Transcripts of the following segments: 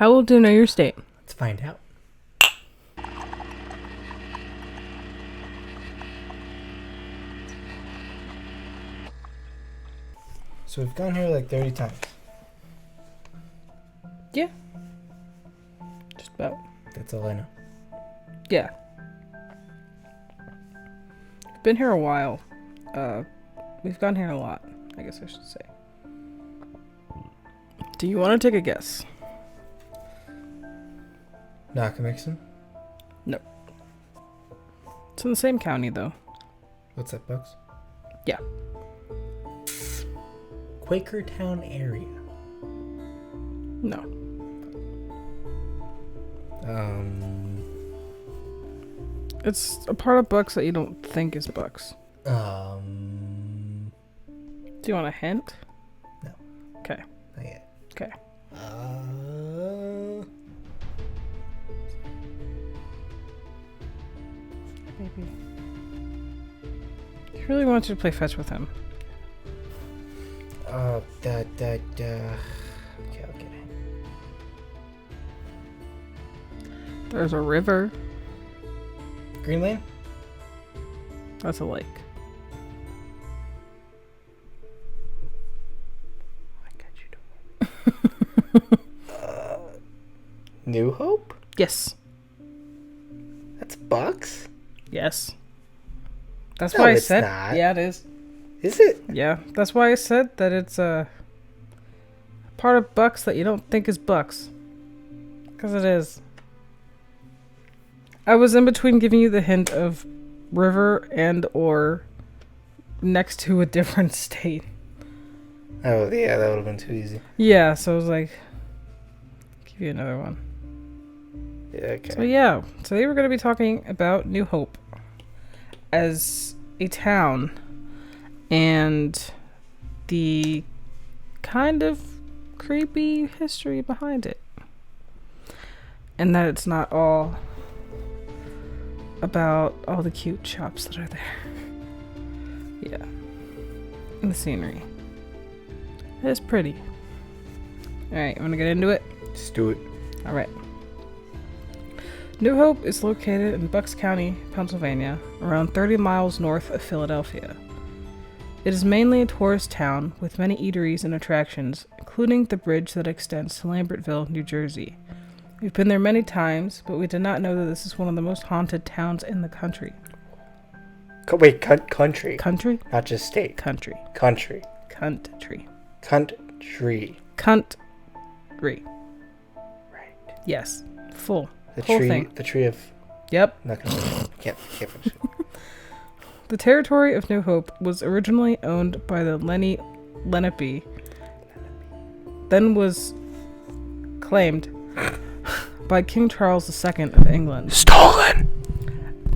How well do you know your state? Let's find out. So we've gone here like 30 times. Yeah. Just about. That's all I know. Yeah. Been here a while. We've gone here a lot, I guess I should say. Do you want to take a guess? Nakamixon? No. It's in the same county, though. What's that, Bucks? Yeah. Quakertown area. No. It's a part of Bucks that you don't think is Bucks. Do you want a hint? No. Okay. Not yet. Okay. Maybe. He really wants you to play fetch with him. Okay, I'll get it. There's a river. Green Lane? That's a lake. I got you. New Hope? Yes. That's Bucks? Yes. That's No, why I it's said. not. Yeah, it is. Is it? Yeah, that's why I said that it's a part of Bucks that you don't think is Bucks. Because it is. I was in between giving you the hint of river and or next to a different state. Oh, yeah, that would have been too easy. Yeah, so I was like, give you another one. Yeah, okay. So yeah, today we're going to be talking about New Hope as a town and the kind of creepy history behind it. And that it's not all about all the cute shops that are there. Yeah. And the scenery. It's pretty. Alright, you want to get into it? Just do it. Alright. New Hope is located in Bucks County, Pennsylvania, around 30 miles north of Philadelphia. It is mainly a tourist town with many eateries and attractions, including the bridge that extends to Lambertville, New Jersey. We've been there many times, but we did not know that this is one of the most haunted towns in the country. Wait, country. Country? Not just state. Country. Country. Country. Country. Country. Right. Yes. Full. The Whole tree. thing. The tree of. Yep. Not gonna. Can't finish it. The territory of New Hope was originally owned by the Lenape, then was claimed by King Charles II of England. Stolen.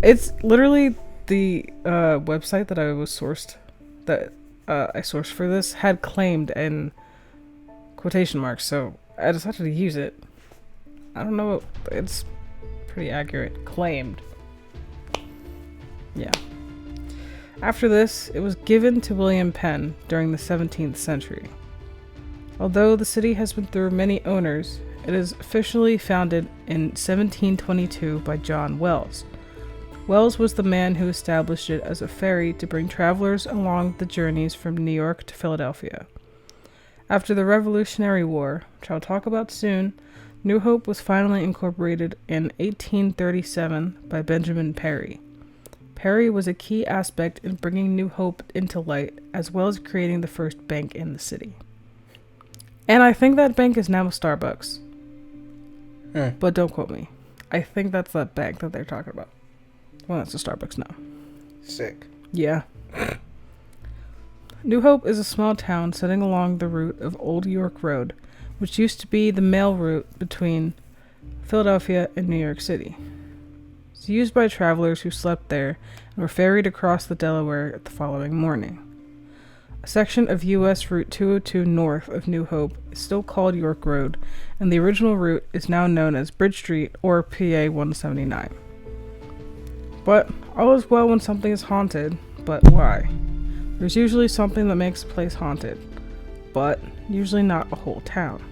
It's literally the website that I sourced for this had claimed in quotation marks, so I decided to use it. I don't know, it's pretty accurate. Claimed. Yeah. After this, it was given to William Penn during the 17th century. Although the city has been through many owners, it is officially founded in 1722 by John Wells. Wells was the man who established it as a ferry to bring travelers along the journeys from New York to Philadelphia. After the Revolutionary War, which I'll talk about soon, New Hope was finally incorporated in 1837 by Benjamin Perry. Perry was a key aspect in bringing New Hope into light, as well as creating the first bank in the city. And I think that bank is now a Starbucks. But don't quote me. I think that's that bank that they're talking about. Well, that's a Starbucks now. Sick. Yeah. New Hope is a small town sitting along the route of Old York Road, which used to be the mail route between Philadelphia and New York City. It's used by travelers who slept there and were ferried across the Delaware the following morning. A section of U.S. Route 202 north of New Hope is still called York Road, and the original route is now known as Bridge Street or PA 179. But all is well when something is haunted, but why? There's usually something that makes a place haunted, but usually not a whole town.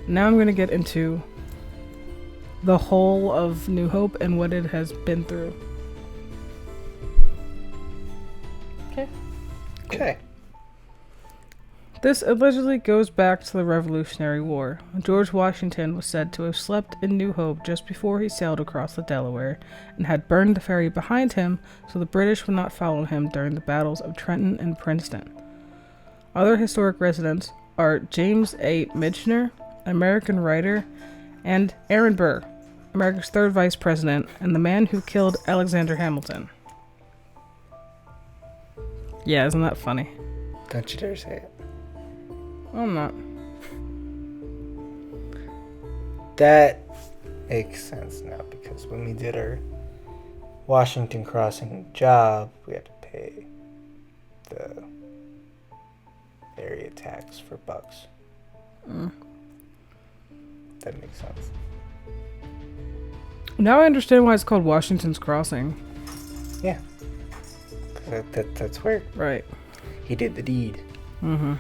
now I'm going to get into the whole of New Hope and what it has been through. Okay. This allegedly goes back to the Revolutionary War. George Washington was said to have slept in New Hope just before he sailed across the Delaware and had burned the ferry behind him so the British would not follow him during the battles of Trenton and Princeton. Other historic residents are James A. Michener, an American writer, and Aaron Burr, America's third vice president and the man who killed Alexander Hamilton. Yeah, isn't that funny? Don't you dare say it. I'm not. That makes sense now, because when we did our Washington Crossing job, we had to pay the area tax for bucks. That makes sense. Now I understand why it's called Washington's Crossing. Yeah. That's where Right. he did the deed. Mm-hmm.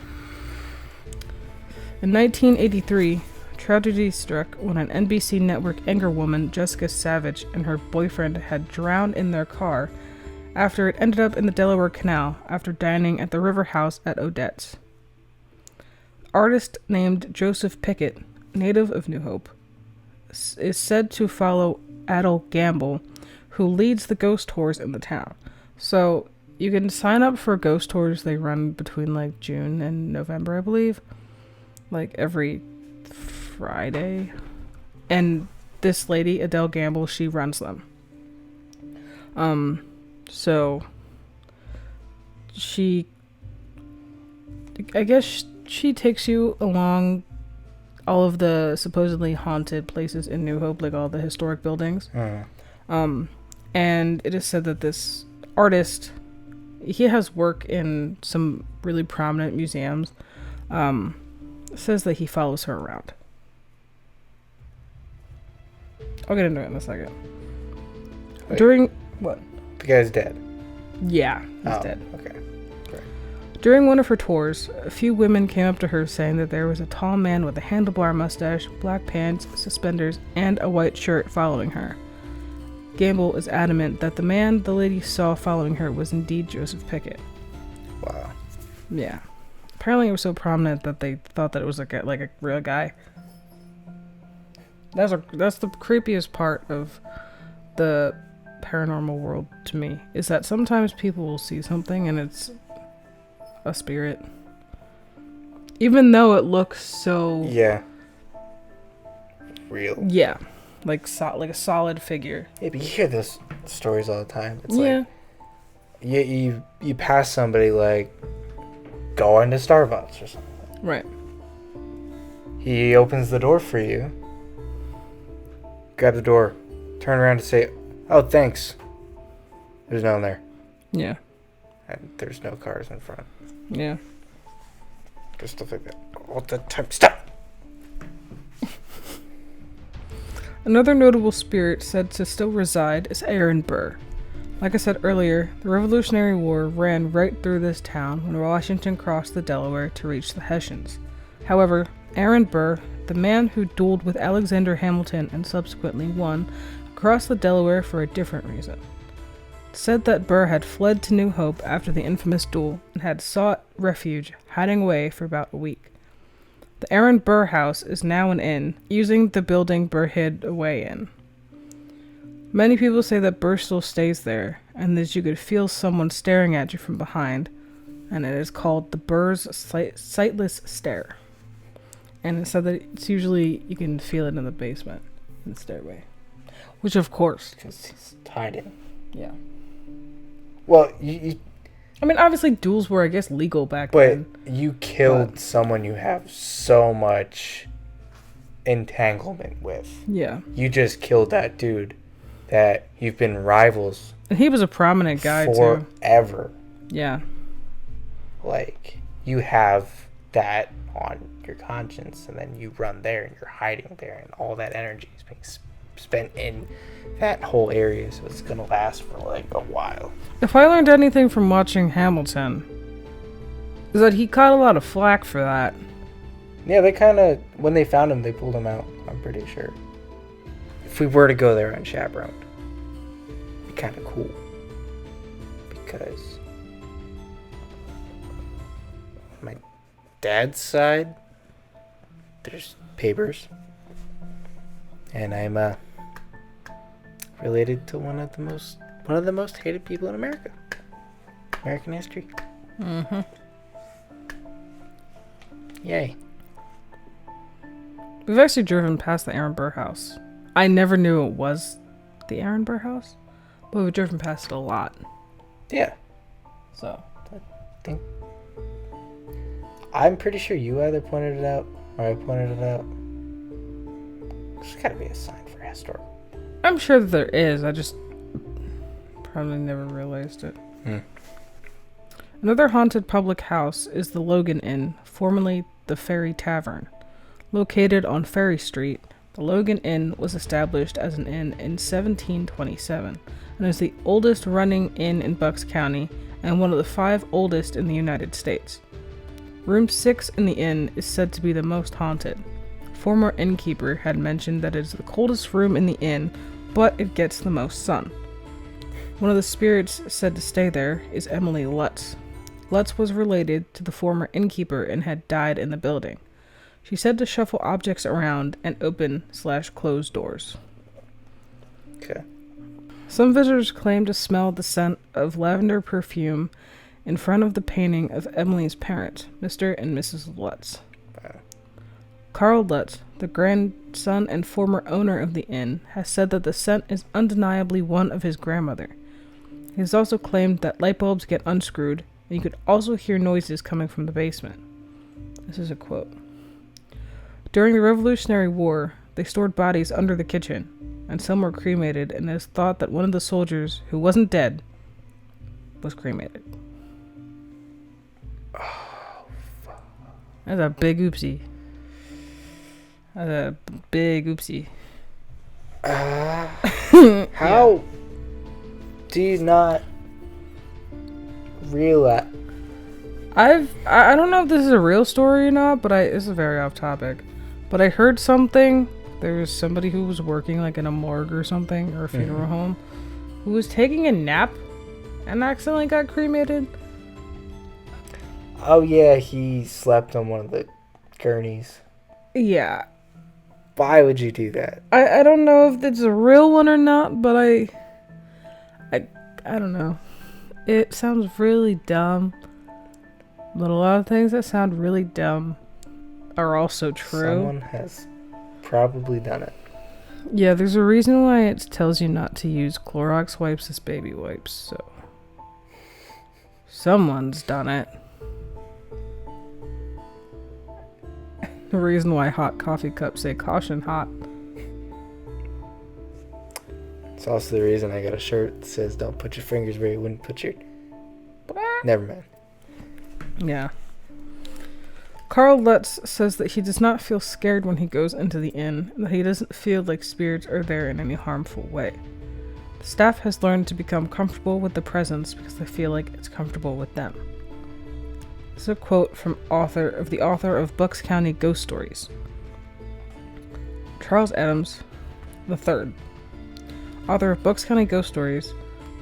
In 1983, tragedy struck when an NBC network anchor woman, Jessica Savage, and her boyfriend had drowned in their car after it ended up in the Delaware Canal after dining at the River House at Odette's. Artist named Joseph Pickett, native of New Hope, is said to follow Adel Gamble, who leads the ghost tours in the town. So you can sign up for ghost tours. They run between like June and November, I believe. Like every Friday. And this lady, Adele Gamble, she runs them. So I guess she takes you along all of the supposedly haunted places in New Hope, like all the historic buildings. And it is said that this artist, he has work in some really prominent museums, says that he follows her around. I'll get into it in a second. Wait. During what? The guy's dead. Yeah, he's dead. Okay. During one of her tours, a few women came up to her saying that there was a tall man with a handlebar mustache, black pants, suspenders, and a white shirt following her. Gamble is adamant that the man the lady saw following her was indeed Joseph Pickett. Wow. Yeah. Apparently it was so prominent that they thought that it was like a real guy. That's the creepiest part of the paranormal world to me, is that sometimes people will see something and it's a spirit. Even though it looks so... Yeah. Real. Yeah. Like a solid figure. Yeah, but you hear those stories all the time. It's yeah. like you pass somebody like going to Starbucks or something. Right. He opens the door for you. Grab the door. Turn around and say, "Oh, thanks." There's no one there. Yeah. And there's no cars in front. Yeah. Just stuff like that all the time. Stop! Another notable spirit said to still reside is Aaron Burr. Like I said earlier, the Revolutionary War ran right through this town when Washington crossed the Delaware to reach the Hessians. However, Aaron Burr, the man who dueled with Alexander Hamilton and subsequently won, crossed the Delaware for a different reason. It said that Burr had fled to New Hope after the infamous duel and had sought refuge, hiding away for about a week. The Aaron Burr House is now an inn, using the building Burr hid away in. Many people say that Burr still stays there, and that you could feel someone staring at you from behind, and it is called the Burr's Sightless Stare. And it said that it's usually, you can feel it in the basement, in the stairway. Which of course. Because he's hiding. Yeah. Well, you I mean, obviously duels were, I guess, legal back but then. you killed someone you have so much entanglement with. Yeah. You just killed that dude that you've been rivals And he was a prominent guy, too. forever. Yeah. Like, you have that on your conscience, and then you run there and you're hiding there, and all that energy is being spent in that whole area, so it's gonna last for like a while. If I learned anything from watching Hamilton, is that he caught a lot of flack for that. Yeah, they kind of, when they found him, they pulled him out, I'm pretty sure. If we were to go there unchaperoned, it'd be kind of cool. Because my dad's side, there's papers. And I'm related to one of the most hated people in America. American history. Mm-hmm. Yay. We've actually driven past the Aaron Burr house. I never knew it was the Aaron Burr house, but we've driven past it a lot. Yeah. So I'm pretty sure you either pointed it out or I pointed it out. There's gotta be a sign for historic. I'm sure that there is. I just probably never realized it. Another haunted public house is the Logan Inn, formerly the Ferry Tavern. Located on Ferry Street, the Logan Inn was established as an inn in 1727 and is the oldest running inn in Bucks County and one of the 5 oldest in the United States. Room 6 in the inn is said to be the most haunted. Former innkeeper had mentioned that it is the coldest room in the inn, but it gets the most sun. One of the spirits said to stay there is Emily Lutz. Lutz was related to the former innkeeper and had died in the building. She said to shuffle objects around and open/close doors. Okay. Some visitors claim to smell the scent of lavender perfume in front of the painting of Emily's parents, Mr. and Mrs. Lutz. Carl Lutz, the grandson and former owner of the inn, has said that the scent is undeniably one of his grandmother. He has also claimed that light bulbs get unscrewed, and you could also hear noises coming from the basement. This is a quote. During the Revolutionary War, they stored bodies under the kitchen, and some were cremated, and it is thought that one of the soldiers, who wasn't dead, was cremated. Oh, fuck. That's a big oopsie. How do you not realize? I don't know if this is a real story or not, but it's very off topic. But I heard something. There was somebody who was working like in a morgue or something, or a funeral home, who was taking a nap and accidentally got cremated. Oh yeah, he slept on one of the gurneys. Yeah. Why would you do that? I don't know if it's a real one or not, but I don't know. It sounds really dumb. But a lot of things that sound really dumb are also true. Someone has probably done it. Yeah, there's a reason why it tells you not to use Clorox wipes as baby wipes, so someone's done it. The reason why hot coffee cups say caution hot. It's also the reason I got a shirt that says don't put your fingers where you wouldn't put your... What? Never mind. Yeah. Carl Lutz says that he does not feel scared when he goes into the inn, and that he doesn't feel like spirits are there in any harmful way. The staff has learned to become comfortable with the presence because they feel like it's comfortable with them. This is a quote from the author of Bucks County Ghost Stories. Charles Adams III, author of Bucks County Ghost Stories,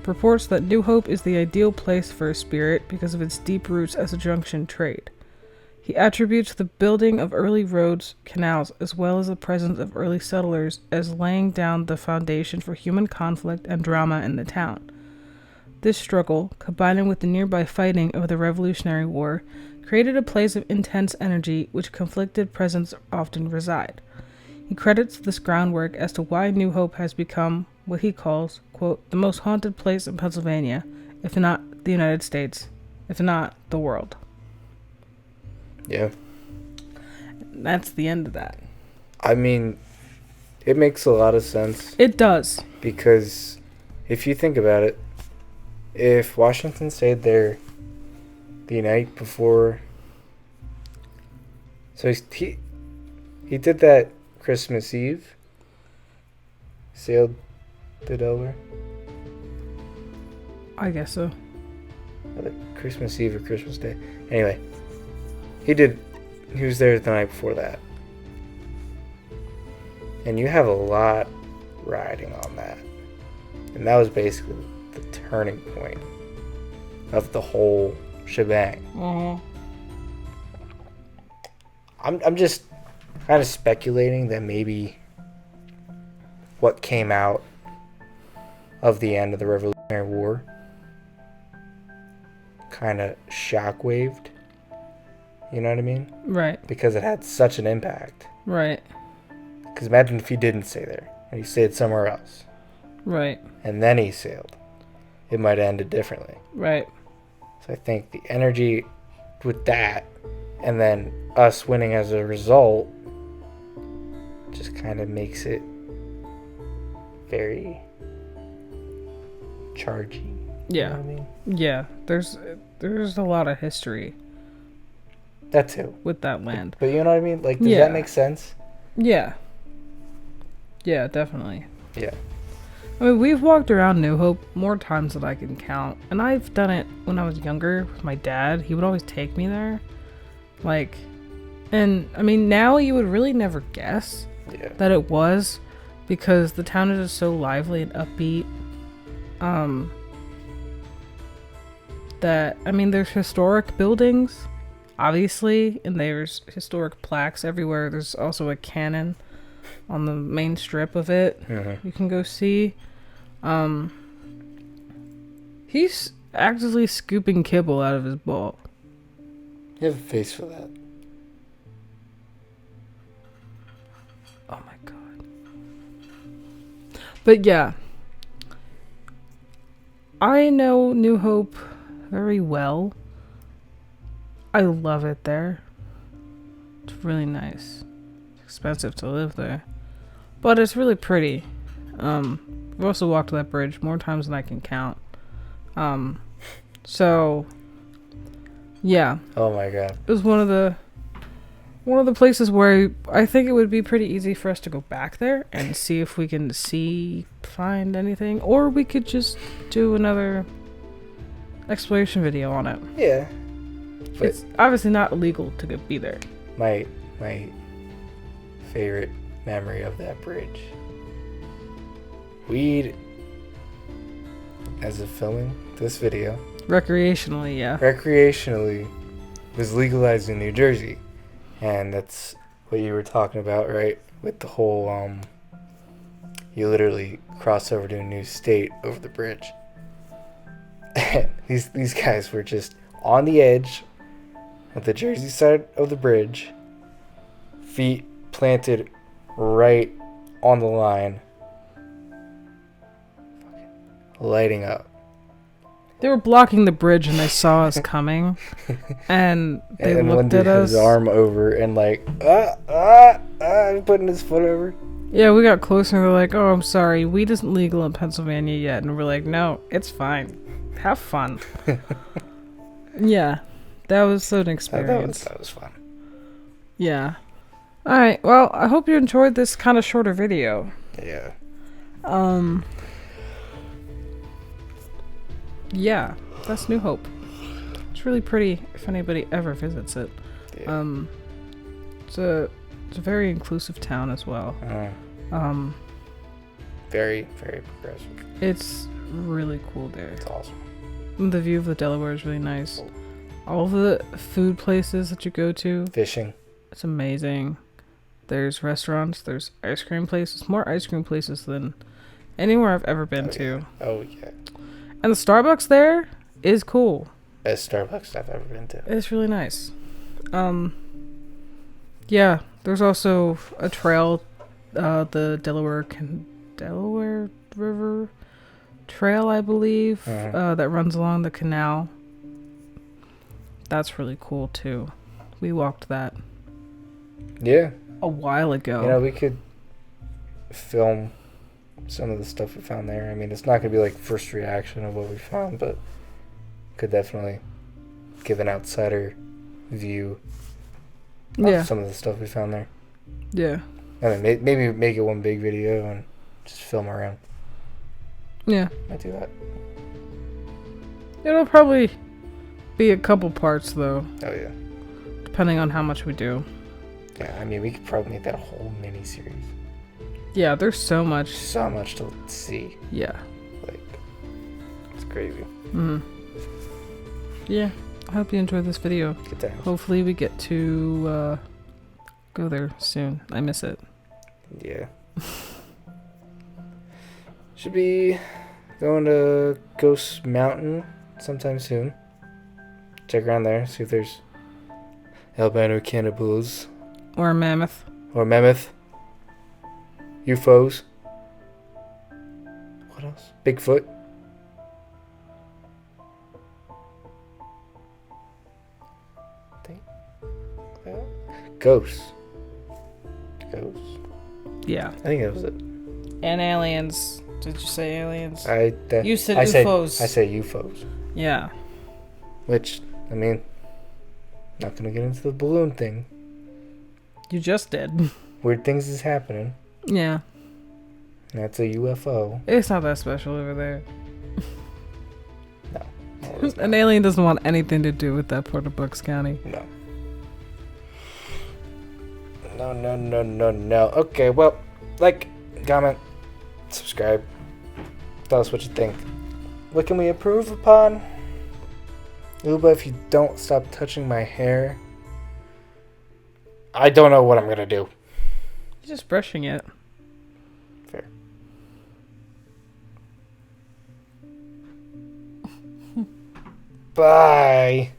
purports that New Hope is the ideal place for a spirit because of its deep roots as a junction trade. He attributes the building of early roads, canals, as well as the presence of early settlers as laying down the foundation for human conflict and drama in the town. This struggle, combining with the nearby fighting of the Revolutionary War, created a place of intense energy which conflicted presence often reside. He credits this groundwork as to why New Hope has become what he calls, quote, the most haunted place in Pennsylvania, if not the United States, if not the world. Yeah. And that's the end of that. I mean, it makes a lot of sense. It does. Because if you think about it, if Washington stayed there the night before... So he did that Christmas Eve. Sailed to Delaware. I guess so. Either Christmas Eve or Christmas Day. Anyway, he did he was there the night before that. And you have a lot riding on that. And that was basically the turning point of the whole shebang. Mm-hmm. I'm just kind of speculating that maybe what came out of the end of the Revolutionary War kind of shockwaved. You know what I mean? Right. Because it had such an impact. Right. Because imagine if he didn't stay there and he stayed somewhere else. Right. And then he sailed. It might have ended differently. Right. So I think the energy with that and then us winning as a result just kind of makes it very charging. Yeah. You know what I mean? Yeah. There's a lot of history That too. with that land. But you know what I mean? Like, does Yeah. that make sense? Yeah. Yeah, definitely. Yeah. I mean, we've walked around New Hope more times than I can count. And I've done it when I was younger with my dad. He would always take me there. Like, and I mean, now you would really never guess Yeah. that it was, because the town is just so lively and upbeat. That, I mean, there's historic buildings, obviously, and there's historic plaques everywhere. There's also a cannon on the main strip of it. Mm-hmm. You can go see. He's actively scooping kibble out of his bowl. You have a face for that. Oh my god. But yeah, I know New Hope very well. I love it there. It's really nice. It's expensive to live there, but it's really pretty. We've also walked that bridge more times than I can count. So yeah, Oh my god. it was one of the places where I think it would be pretty easy for us to go back there and see if we can find anything, or we could just do another exploration video on it. Yeah. But It's obviously not illegal to go be there. my favorite memory of that bridge. Weed, as of filming this video, Recreationally, yeah. recreationally was legalized in New Jersey. And that's what you were talking about, right? With the whole, you literally cross over to a new state over the bridge. these guys were just on the edge of the Jersey side of the bridge, feet planted right on the line, lighting up. They were blocking the bridge and they saw us coming, and they And one looked dude at had us. his arm over and like, putting his foot over. Yeah, we got closer and they're like, "Oh, I'm sorry, weed isn't legal in Pennsylvania yet." And we're like, "No, it's fine. Have fun." Yeah, that was an experience. That was fun. Yeah. All right. Well, I hope you enjoyed this kind of shorter video. Yeah. Yeah, that's New Hope. It's really pretty if anybody ever visits it. Yeah. It's a very inclusive town as well. Very, very progressive. It's really cool there. It's awesome. The view of the Delaware is really nice. All the food places that you go to, Fishing. it's amazing. There's restaurants, there's ice cream places, more ice cream places than anywhere I've ever been to. Oh, yeah. And the Starbucks there is cool. Best Starbucks I've ever been to. It's really nice. Yeah, there's also a trail, the Delaware River Trail, I believe, that runs along the canal. That's really cool too. We walked that Yeah. a while ago. You know, we could film some of the stuff we found there. I mean, it's not going to be like first reaction of what we found, but could definitely give an outsider view of some of the stuff we found there. Yeah. And then maybe make it one big video and just film around. Yeah. Might do that. It'll probably be a couple parts though. Oh, yeah. depending on how much we do. Yeah, I mean, we could probably make that a whole mini series. Yeah, there's so much. So much to see. Yeah. Like, it's crazy. Yeah, I hope you enjoyed this video. Good times. Hopefully we get to go there soon. I miss it. Yeah. Should be going to Ghost Mountain sometime soon. Check around there, see if there's albino cannibals. Or a mammoth. Or mammoth. UFOs. What else? Bigfoot. Ghosts. Ghosts. Yeah. I think that was it. And aliens. Did you say aliens? You said UFOs. I say UFOs. Yeah. Which, I mean, not gonna get into the balloon thing. You just did. Weird things is happening. Yeah. That's a UFO. It's not that special over there. No. An alien doesn't want anything to do with that part of Bucks County. No. No. Okay, well, like, comment, subscribe. Tell us what you think. What can we improve upon? Oblv, if you don't stop touching my hair, I don't know what I'm gonna do. You're just brushing it. Fair. Bye.